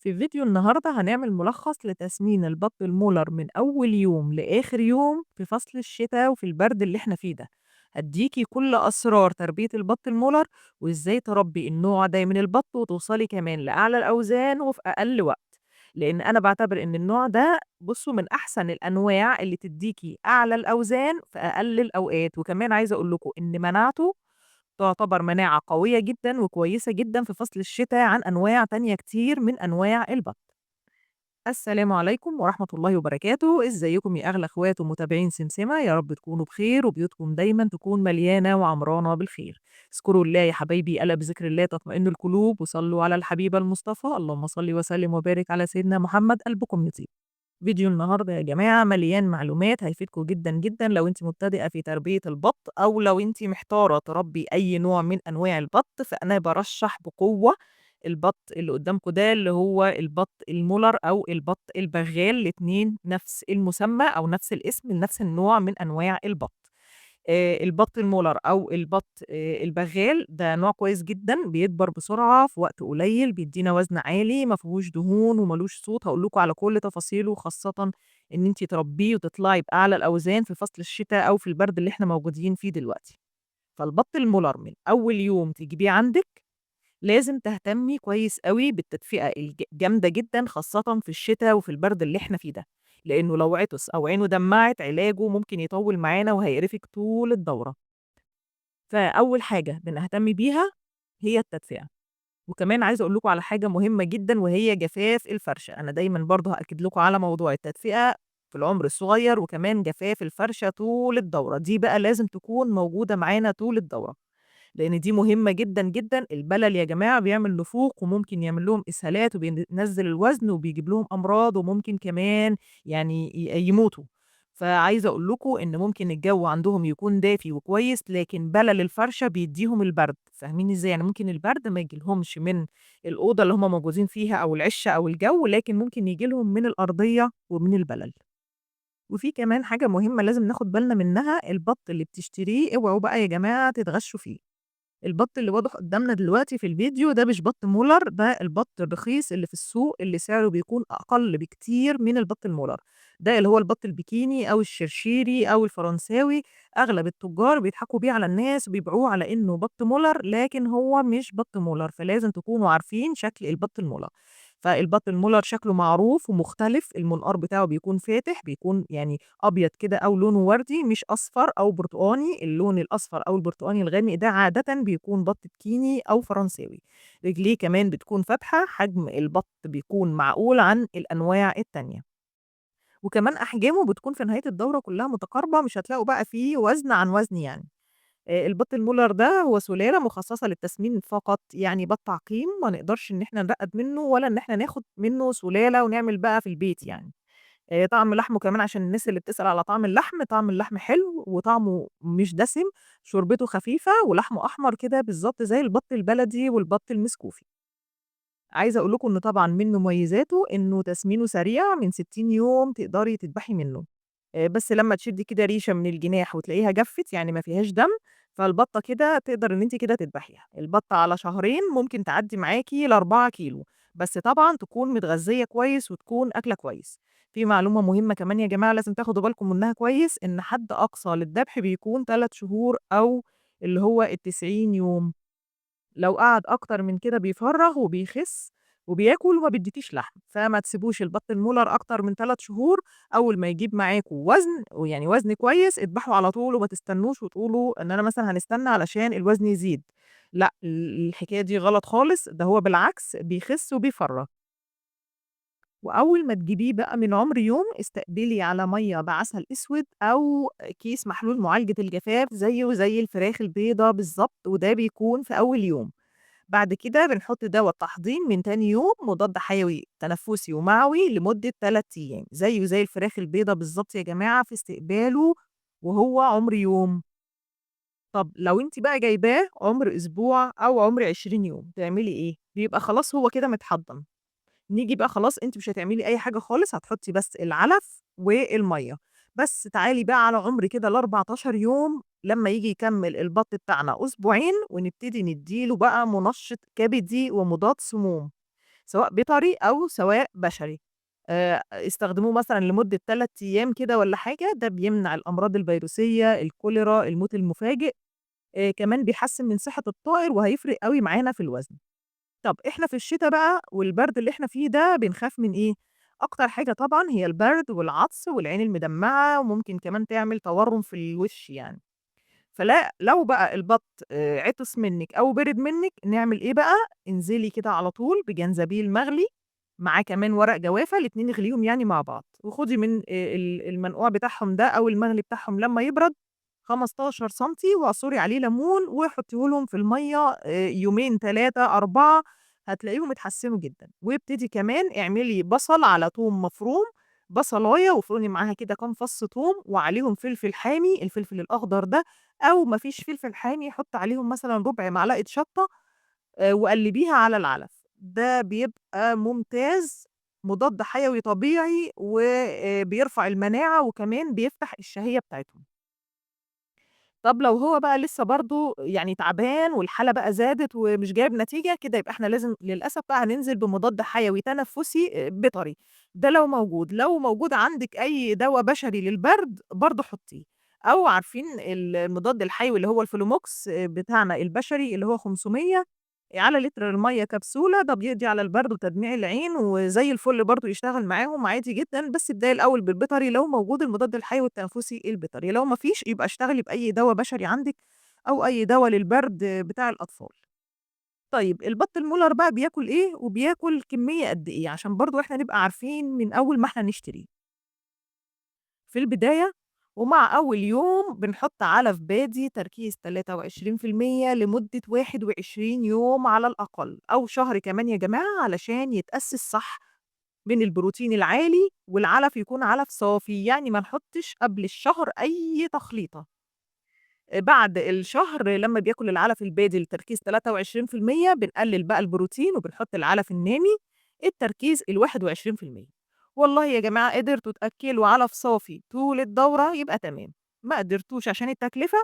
في فيديو النهاردة هنعمل ملخص لتسمين البط المولر من أول يوم لآخر يوم في فصل الشتاء وفي البرد اللي احنا فيه ده. هديكي كل أسرار تربية البط المولر وإزاي تربي النوع ده من البط وتوصلي كمان لأعلى الأوزان وفي أقل وقت. لأن أنا بعتبر إن النوع ده بصوا من أحسن الأنواع اللي تديكي أعلى الأوزان في أقل الأوقات، وكمان عايزة أقول لكم إن مناعته تعتبر مناعة قوية جدًا وكويسة جدًا في فصل الشتا عن أنواع تانية كتير من أنواع البط. السلام عليكم ورحمة الله وبركاته، إزيكم يا أغلى أخوات ومتابعين سمسمة، يا رب تكونوا بخير وبيوتكم دايمًا تكون مليانة وعمرانة بالخير. اذكروا الله يا حبايبي ألا بذكر الله تطمئن القلوب، وصلوا على الحبيب المصطفى، اللهم صل وسلم وبارك على سيدنا محمد قلبكم يطيب. فيديو النهارده يا جماعة مليان معلومات هيفيدكم جدًا، جدًا لو أنتِ مبتدئة في تربية البط، أو لو أنتِ محتارة تربي أي نوع من أنواع البط، فأنا بارشّح بقوة البط اللي قدامكم ده، اللي هو البط المولر أو البط البغال، الاتنين نفس المسمى أو نفس الاسم لنفس النوع من أنواع البط. البط المولر أو البط البغال ده نوع كويس جدًا، بيكبر بسرعة في وقت قليل، بيدّينا وزن عالي، ما فيهوش دهون وما لوش صوت، هاقول لكم على كل تفاصيله، خاصةً إن أنتِ تربيه وتطلعي بأعلى الأوزان في فصل الشتا أو في البرد اللي إحنا موجودين فيه دلوقتي. فالبط المولر من أول يوم تجيبيه عندِك لازم تهتمي كويس أوي بالتدفئة جامدة جدًا، خاصةً في الشتا وفي البرد اللي إحنا فيه ده، لإنه لو عطس أو عينه دمّعت علاجه ممكن يطوّل معانا وهيقرفِك طول الدورة. فأول حاجة بنهتم بيها هي التدفئة، وكمان عايزة أقول لكم على حاجة مهمة جدًا وهي جفاف الفرشة، أنا دايمًا برضه هأكد لكم على موضوع التدفئة في العمر الصغير، وكمان جفاف الفرشة طول الدورة، دي بقى لازم تكون موجودة معانا طول الدورة. لإن دي مهمة جدًا، جدًا، البلل يا جماعة بيعمل نفوق وممكن يعمل لهم إسهالات وبينزّل الوزن وبيجيب لهم أمراض وممكن كمان يعني يموتوا. فعايزة أقول لكم إن ممكن الجو عندهم يكون دافي وكويس، لكن بلل الفرشة بيدّيهم البرد، فاهمين إزاي؟ يعني ممكن البرد ما ييجيلهمش من الأوضة اللي هم موجودين فيها أو العِشّة أو الجو، لكن ممكن ييجي لهم من الأرضية ومن البلل. وفي كمان حاجة مهمة لازم ناخد بالنا منها، البط اللي بتشتريه اوعوا بقى يا جماعة تتغشّوا فيه. البط اللي واضح قدامنا دلوقتي في الفيديو ده مش بط مولر، ده البط الرخيص اللي في السوق اللي سعره بيكون أقل بكتير من البط المولر، ده اللي هو البط البكيني أو الشرشيري أو الفرنساوي، أغلب التجار بيضحكوا بيه على الناس وبيبيعوه على إنه بط مولر، لكن هو مش بط مولر، فلازم تكونوا عارفين شكل البط المولر. فالبط المولر شكله معروف ومختلف، المنقار بتاعه بيكون فاتح، بيكون يعني أبيض كده أو لونه وردي مش أصفر أو برتقاني، اللون الأصفر أو البرتقاني الغامق ده عادةً بيكون بط بكيني أو فرنساوي، رجليه كمان بتكون فاتحة، حجم البط بيكون معقول عن الأنواع التانية، وكمان أحجامه بتكون في نهاية الدورة كلها متقاربة، مش هتلاقوا بقى فيه وزن عن وزن يعني. البط المولر ده هو سلالة مخصصة للتسمين فقط، يعني بط عقيم ما نقدرش إن إحنا نرقّد منه ولا إن إحنا ناخد منه سلالة ونعمل بقى في البيت يعني. طعم لحمه كمان عشان الناس اللي بتسأل على طعم اللحم، طعم اللحم حلو وطعمه مش دسم، شوربته خفيفة ولحمه أحمر كده بالضبط زي البط البلدي والبط المسكوفي. عايزة أقول لكم إن طبعًا من مميزاته إنه تسمينه سريع، من 60 يوم تقدري تدبحي منه. بس لمّا تشدّي كده ريشة من الجناح وتلاقيها جفِّت، يعني ما فيهاش دم، فالبطة كده تقدر إن أنتِ كده تدبحيها. البطة على شهرين ممكن تعدّي معاكِ ل4 كيلو، بس طبعًا تكون متغذية كويس وتكون أكلة كويس. في معلومة مهمة كمان يا جماعة لازم تاخدوا بالكم منها كويس، إن حد أقصى للدبح بيكون 3 شهور أو اللي هو ال90 يوم. لو قعد أكتر من كده بيفرّغ وبيخِس وبياكل وما بيدّيكيش لحم، فما تسيبوش البط المولر أكتر من 3 شهور، أول ما يجيب معاكم وزن ويعني وزن كويس اذبحوا على طول وما تستنوش وتقولوا إن أنا مثلًا هنستنى علشان الوزن يزيد، لأ الحكاية دي غلط خالص، ده هو بالعكس بيخِس وبيفرّغ. وأول ما تجيبيه بقى من عُمر يوم، استقبلي على مَيّة بعسل أسود أو كيس محلول معالجة الجفاف زيه زي الفراخ البيضا بالضبط، وده بيكون في أول يوم. بعد كده بنحط دوا التحضير من تاني يوم مضاد حيوي تنفسي ومعوي لمدة 3 أيام، زيه زي الفراخ البيضا بالضبط يا جماعة في استقباله وهو عُمر يوم. طب لو أنتِ بقى جايباه عُمر أسبوع أو عُمر 20 يوم، تعملي إيه؟ بيبقى خلاص هو كده متحضّن. نيجي بقى خلاص أنتِ مش هتعملي أي حاجة خالص، هتحطّي بس العلف والمَيّة، بس تعالي بقى على عُمر كده ال14 يوم لمّا ييجي يكمّل البَط بتاعنا أسبوعين، ونبتدي ندّي له بقى منشِّط كبدي ومضاد سموم. سواء بيطري أو سواء بشري. استخدموه مثلًا لمدة 3 أيام كده والّا حاجة، ده بيمنع الأمراض الفيروسية، الكوليرا، الموت المفاجئ، كمان بيحسّن من صحة الطائر وهيفرق أوي معانا في الوزن. طب إحنا في الشتا بقى والبرد اللي إحنا فيه ده بنخاف من إيه؟ أكتر حاجة طبعًا هي البرد والعطس والعين المدمّعة وممكن كمان تعمل تورُّم في الوش يعني. لو بقى البَط عطس منِّك أو بِرِد منِّك، نعمل إيه بقى، انزلي كده على طول بجنزبيل مغلي، معاه كمان ورق جوافة، الاتنين اغليهم يعني مع بعض، وخُدي من المنقوع بتاعهم ده أو المغلي بتاعهم لمّا يبرد 15 سنتي واعصري عليه ليمون وحطّيه لهم في المَيّة يومين، 3، 4 هتلاقيهم اتحسّنوا جدًا. وابتدي كمان اعملي بصل على توم مفروم، بصلاية وافرمي معاها كده كام فص توم وعليهم فلفل حامي، الفلفل الأخضر ده أو ما فيش فلفل حامي حُطّي عليهم مثلًا ربع معلقة شطة وقلّبيها على العلف، ده بيبقى ممتاز، مضاد حيوي طبيعي بيرفع المناعة وكمان بيفتح الشهية بتاعتهم. طب لو هو بقى لسه برضه يعني تعبان والحالة بقى زادت ومش جايب نتيجة، كده يبقى إحنا لازم للأسف بقى هننزل بمضاد حيوي تنفُّسي بيطري، ده لو موجود، لو موجود عندِك أي دوا بشري للبرد برضه حُطّيه، أو عارفين المضاد الحيوي اللي هو الفلوموكس بتاعنا البشري اللي هو 500 على لتر المَيّة كبسولة، ده بيقضي على البرد وتدميع العين وزي الفل برضه يشتغل معاهم عادي جدًا، بس ابدئي الأول بالبيطري لو موجود المضاد الحيوي التنفسي البيطري، لو ما فيش يبقى اشتغلي بأي دوا بشري عندِك أو أي دوا للبرد بتاع الأطفال. طيب البط المولر بقى بياكل إيه وبياكل كمية قد إيه؟ عشان برضه إحنا نبقى عارفين من أول ما إحنا نشتريه. في البداية ومع أول يوم بنحط علف بادي تركيز 23% لمدة 21 يوم على الأقل أو شهر كمان يا جماعة علشان يتأسس صح من البروتين العالي والعلف يكون علف صافي يعني ما نحطش قبل الشهر أي تخليطة. بعد الشهر لمّا بياكل العلف البادي لتركيز 23% بنقلل بقى البروتين وبنحط العلف النامي التركيز ال21%. والله يا جماعة قدرتوا تأكلوا علف صافي طول الدورة يبقى تمام، ما قدرتوش عشان التكلفة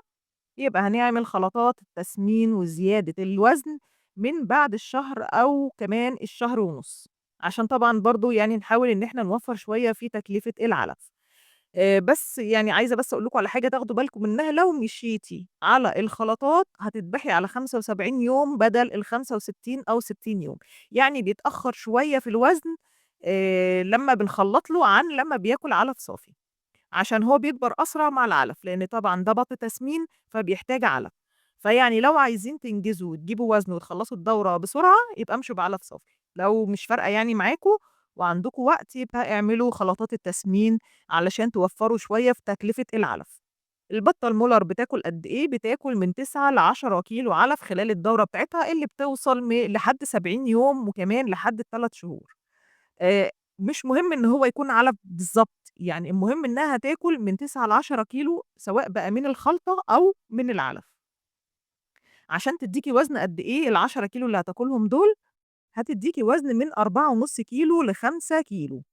يبقى هنعمل خلطات التسمين وزيادة الوزن من بعد الشهر أو كمان الشهر ونُص، عشان طبعًا برضه يعني نحاول إن إحنا نوفّر شوية في تكلفة العلف. بس يعني عايزة بس أقول لكم على حاجة تاخدوا بالكم منها، لو مشيتِ على الخلطات هتذبحي على 75 يوم بدل ال65 أو 60 يوم، يعني بيتأخّر شوية في الوزن لمّا بنخلّط له عن لمّا بياكل علف صافي، عشان هو بيكبر أسرع مع العلف، لإن طبعًا ده بَط تسمين فبيحتاج علف، فيعني لو عايزين تنجزوا وتجيبوا وزن وتخلّصوا الدورة بسرعة يبقى امشوا بعلف صافي، لو مش فارقة يعني معاكم وعندكم وقت يبقى اعملوا خلطات التسمين علشان توفّروا شوية في تكلفة العلف. البطة المولر بتاكل قد إيه؟ بتاكل من 9 ل10 كيلو علف خلال الدورة بتاعتها اللي بتوصل لحد 70 يوم وكمان لحد ال3 شهور. مش مهم إن هو يكون علف بالضبط، يعني المهم إنها تاكل من 9 ل10 كيلو سواء بقى من الخلطة أو من العلف. عشان تدّيكِ وزن قد إيه ال10 كيلو اللي هتاكلهم دول، هتدّيكِ وزن من 4.5 كيلو ل5 كيلو.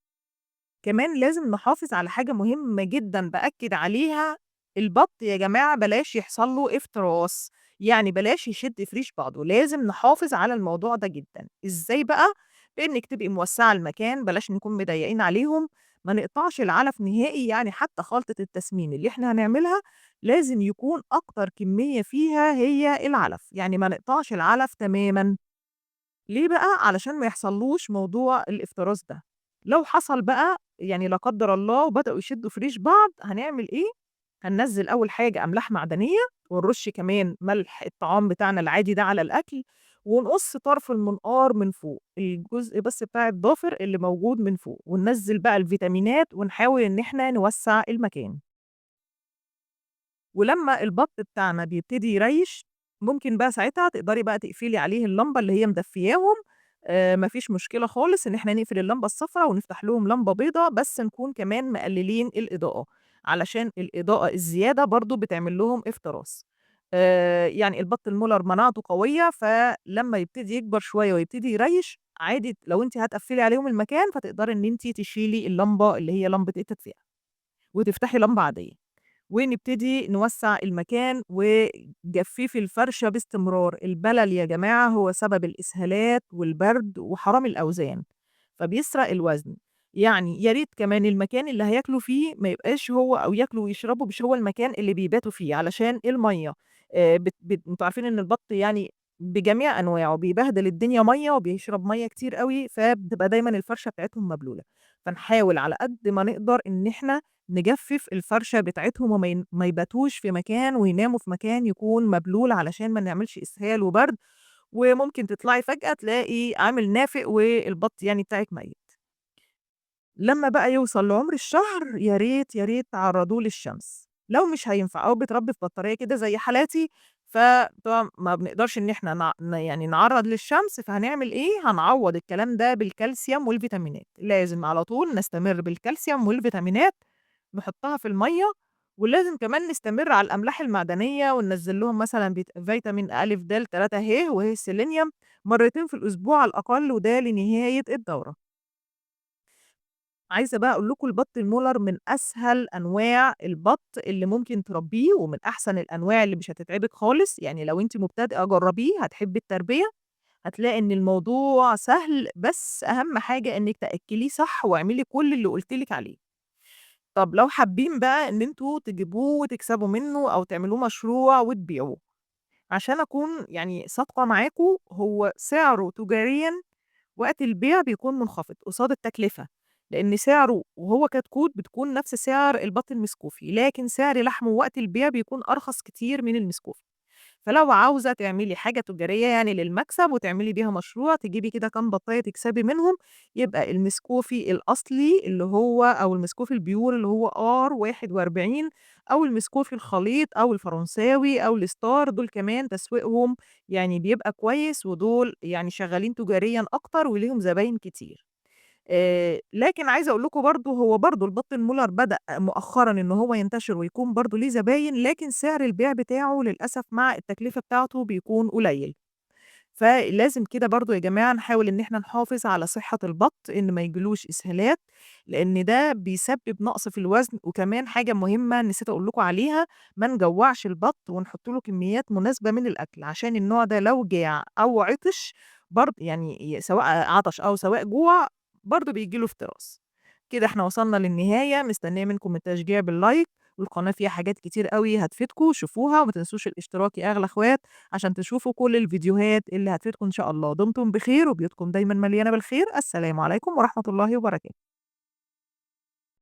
كمان لازم نحافظ على حاجة مهمة جدًا بأكد عليها، البط يا جماعة بلاش يحصل له افتراس، يعني بلاش يشد في ريش بعضه، لازم نحافظ على الموضوع ده جدًا. إزاي بقى؟ بإنِّك تبقي موسّعة المكان، بلاش نكون مضيّقين عليهم، ما نقطعش العلف نهائي، يعني حتى خلطة التسمين اللي إحنا هنعملها لازم يكون أكتر كمية فيها هي العلف، يعني ما نقطعش العلف تمامًا. ليه بقى؟ علشان ما يحصلّوش موضوع الافتراس ده. لو حصل بقى يعني لا قدّر الله وبدأوا يشدّوا في ريش بعض، هنعمل إيه، هننزّل أول حاجة أملاح معدنية ونرُش كمان ملح الطعام بتاعنا العادي ده على الأكل، ونقص طرف المنقار من فوق، الجزء بس بتاع الضافر اللي موجود من فوق، وننزّل بقى الفيتامينات ونحاول إن إحنا نوسّع المكان. ولمّا البَط بتاعنا بيبتدي يريّش، ممكن بقى ساعتها تقدري بقى تقفلي عليه اللمبة اللي هي مدفياهم، ما فيش مشكلة خالص إن إحنا نقفل اللمبة الصفرا ونفتح لهم لمبة بيضا، بس نكون كمان مقللين الإضاءة، علشان الإضاءة الزيادة برضه بتعمل لهم افتراس. يعني البَط المولر مناعته قوية، فلمّا يبتدي يكبر شوية ويبتدي يريّش، عادي لو أنتِ هتقفلي عليهم المكان، فتقدري إن أنتِ تشيلي اللمبة اللي هي لمبة التدفئة، وتفتحي لمبة عادية. ونبتدي نوسّع المكان وجفّفي الفرشة باستمرار. البلل يا جماعة هو سبب الإسهالات والبرد وحرام الأوزان، فبيسرق الوزن. يعني يا ريت كمان المكان اللي هياكلوا فيه ما يبقاش هو أو ياكلوا ويشربوا مش هو المكان اللي بيباتوا فيه، علشان المَيّة بت بت أنتم عارفين إن البَط يعني بجميع أنواعه بيبهدل الدنيا مَيّة وبيشرب مَيّة كتير أوي، فبتبقى دايمًا الفرشة بتاعتهم مبلولة. فنحاول على قد ما نقدر إن إحنا نجفِّف الفرشة بتاعتهم وما يباتوش في مكان ويناموا في مكان يكون مبلول علشان ما نعملش إسهال وبرد، وممكن تطلعي فجأة تلاقي عامل نافق والبَط يعني بتاعِك ميت. لمّا بقى يوصل لعُمر الشهر يا ريت، يا ريت تعرّضوه للشمس، لو مش هينفع أو بيتربّي في بطارية كده زي حالاتي، فطبعًا ما بنقدرش إن إحنا يعني نعرّض للشمس، فهنعمل إيه، هنعوّض الكلام ده بالكالسيوم والفيتامينات، لازم على طول نستمر بالكالسيوم والفيتامينات، نحطها في المَيّة، ولازم كمان نستمر على الأملاح المعدنية وننزّل لهم مثلًا فيتامين أ، د، 3 وهي السيلينيوم مرّتين في الأسبوع على الأقل وده لنهاية الدورة. عايزة بقى أقول لكم البط المولر من أسهل أنواع البط اللي ممكن تربيه، ومن أحسن الأنواع اللي مش هتتعبِك خالص، يعني لو أنتِ مبتدئة جرّبيه هتحبي التربية، هتلاقي إن الموضوع سهل، بس أهم حاجة إنِّك تأكّليه صح واعملي كل اللي قُلت لِك عليه. طب لو حابين بقى إن أنتم تجيبوه وتكسبوا منه أو تعملوه مشروع وتبيعوه، عشان أكون يعني صادقة معاكم، هو سعره تجاريًا وقت البيع بيكون منخفض قصاد التكلفة، لإن سعره وهو كتكوت بتكون نفس سعر البط المسكوفي، لكن سعر لحمه وقت البيع بيكون أرخص كتير من المسكوفي. فلو عاوزة تعملي حاجة تجارية يعني للمكسب وتعملي بيها مشروع، تجيبي كده كام بطاية تكسبي منهم، يبقى المسكوفي الأصلي اللي هو أو المسكوفي البيور اللي هو R41 أو المسكوفي الخليط أو الفرنساوي أو الستار، دول كمان تسويقهم يعني بيبقى كويس، ودول يعني شغالين تجاريًا أكتر وليهم زباين كتير. لكن عايزة أقول لكم برضه هو برضه البط المولر بدأ مؤخرًا إن هو ينتشر ويكون برضه ليه زباين، لكن سعر البيع بتاعه للأسف مع التكلفة بتاعته بيكون قليل. فلازم كده برضه يا جماعة نحاول إن إحنا نحافظ على صحة البط، إن ما ييجيلوش إسهالات، لإن ده بيسبب نقص في الوزن، وكمان حاجة مهمة نسيت أقول لكم عليها، ما نجوّعش البط ونحط له كميات مناسبة من الأكل، عشان النوع ده لو جاع أو عطش يعني سواء عطش أو سواء جوع برضه بييجي له افتراس. كده إحنا وصلنا للنهاية، مستنية منكم التشجيع باللايك، والقناة فيها حاجات كتير أوي هتفيدكم، شوفوها وما تنسوش الاشتراك يا أغلى أخوات. عشان تشوفوا كل الفيديوهات اللي هتفيدكم إن شاء الله. دمتم بخير وبيوتكم دايمًا مليانة بالخير. السلام عليكم ورحمة الله وبركاته.